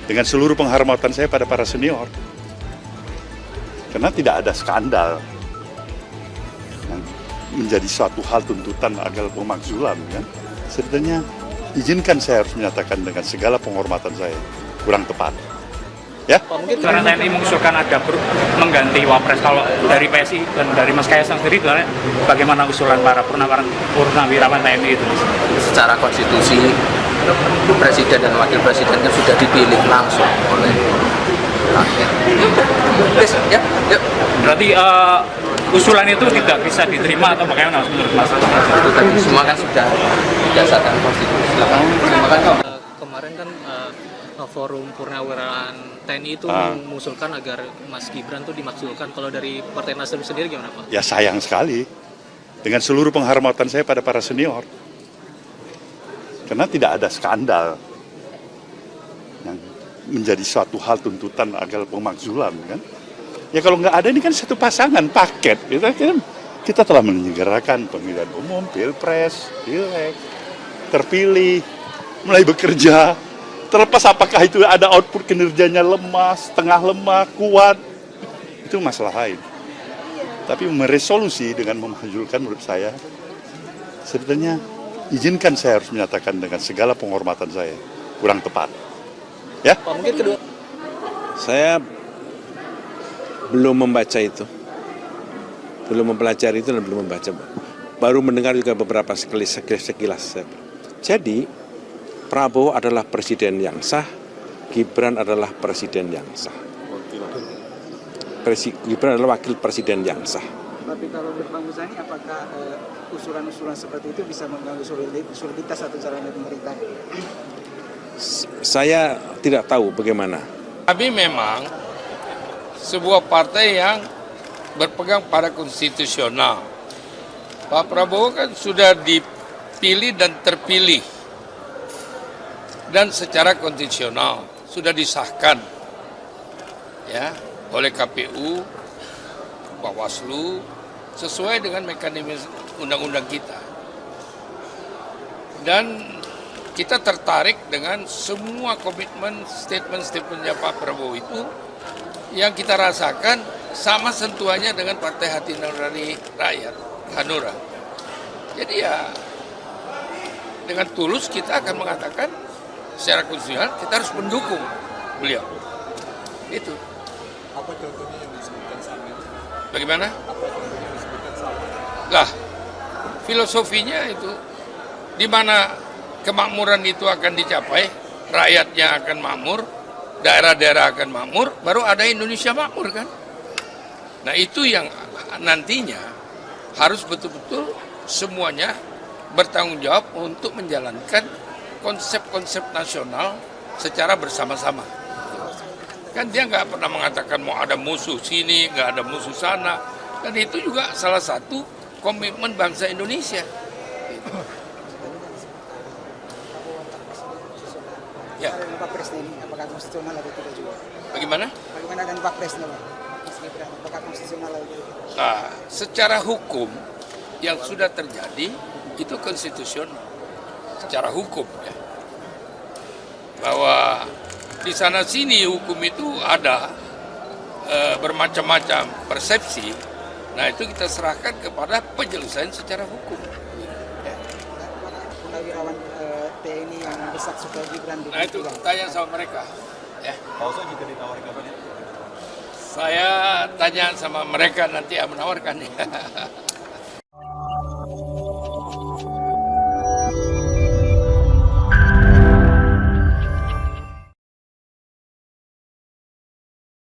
dengan seluruh penghormatan saya pada para senior. Karena tidak ada skandal yang menjadi suatu hal tuntutan agar pemakzulan kan. Sebenarnya izinkan saya harus menyatakan dengan segala penghormatan saya kurang tepat. Ya. Mungkin karena TNI mengusulkan ada mengganti Wapres, kalau dari PSI dan dari Mas Kaisang sendiri bagaimana usulan para purnawirawan TNI itu? Secara konstitusi presiden dan wakil presiden kan sudah dipilih langsung oleh rakyat. Ya. Berarti Usulan itu tidak bisa diterima atau bagaimana menurut Mas? Itu tadi semua kan sudah berdasarkan konstitusi. Silakan. Kemarin kan forum purnawirawan TNI itu mengusulkan agar Mas Gibran tuh dimakzulkan. Kalau dari Partai Nasdem sendiri gimana Pak? Ya sayang sekali, dengan seluruh penghormatan saya pada para senior, karena tidak ada skandal yang menjadi suatu hal tuntutan agar pemakzulan kan. Ya kalau nggak ada, ini kan satu pasangan paket. Kita telah menyelenggarakan pemilihan umum, pilpres, pileg, terpilih, mulai bekerja. Terlepas apakah itu ada output kinerjanya lemah, setengah lemah, kuat, itu masalah lain. Tapi meresolusi dengan memajulkan menurut saya, sebenarnya izinkan saya harus menyatakan dengan segala penghormatan saya kurang tepat. Ya? Mungkin kedua. Saya belum membaca itu, belum mempelajari itu dan belum membaca. Baru mendengar juga beberapa sekilas. Jadi Prabowo adalah presiden yang sah, Gibran adalah presiden yang sah. Gibran adalah wakil presiden yang sah. Tapi kalau menurut Bang Muzani, apakah usulan-usulan seperti itu bisa mengganggu soliditas atau jalannya pemerintah? Saya tidak tahu bagaimana. Kami memang sebuah partai yang berpegang pada konstitusional. Pak Prabowo kan sudah dipilih dan terpilih, dan secara konstitusional sudah disahkan ya oleh KPU, Bawaslu, sesuai dengan mekanisme undang-undang kita. Dan kita tertarik dengan semua komitmen statement-statementnya Pak Prabowo itu, yang kita rasakan sama sentuhannya dengan Partai Hati Nurani Rakyat, Hanura. Jadi ya dengan tulus kita akan mengatakan secara konstitusional kita harus mendukung beliau. Itu. Apa contohnya yang disebutkan sama? Bagaimana? Apa contohnya yang disebutkan sama? Lah, filosofinya itu di mana kemakmuran itu akan dicapai, rakyatnya akan makmur, daerah-daerah akan makmur, baru ada Indonesia makmur kan. Nah itu yang nantinya harus betul-betul semuanya bertanggung jawab untuk menjalankan konsep-konsep nasional secara bersama-sama. Kan dia nggak pernah mengatakan mau ada musuh sini, nggak ada musuh sana. Dan itu juga salah satu komitmen bangsa Indonesia. Ya. Pak Presiden, apakah konstitusional atau tidak juga? Bagaimana? Bagaimana dengan Pak Presiden, Pak? Apakah konstitusional atau tidak? Nah, secara hukum yang sudah terjadi itu konstitusional. Secara hukum ya. Bahwa di sana sini hukum itu ada bermacam-macam persepsi. Nah, itu kita serahkan kepada penyelesaian secara hukum. Purnawirawan TNI yang mendesak supaya Gibran Nah itu tanya sama mereka. Ya. Pak Oso juga ditawari kapan ya? Saya tanya sama mereka nanti yang menawarkan.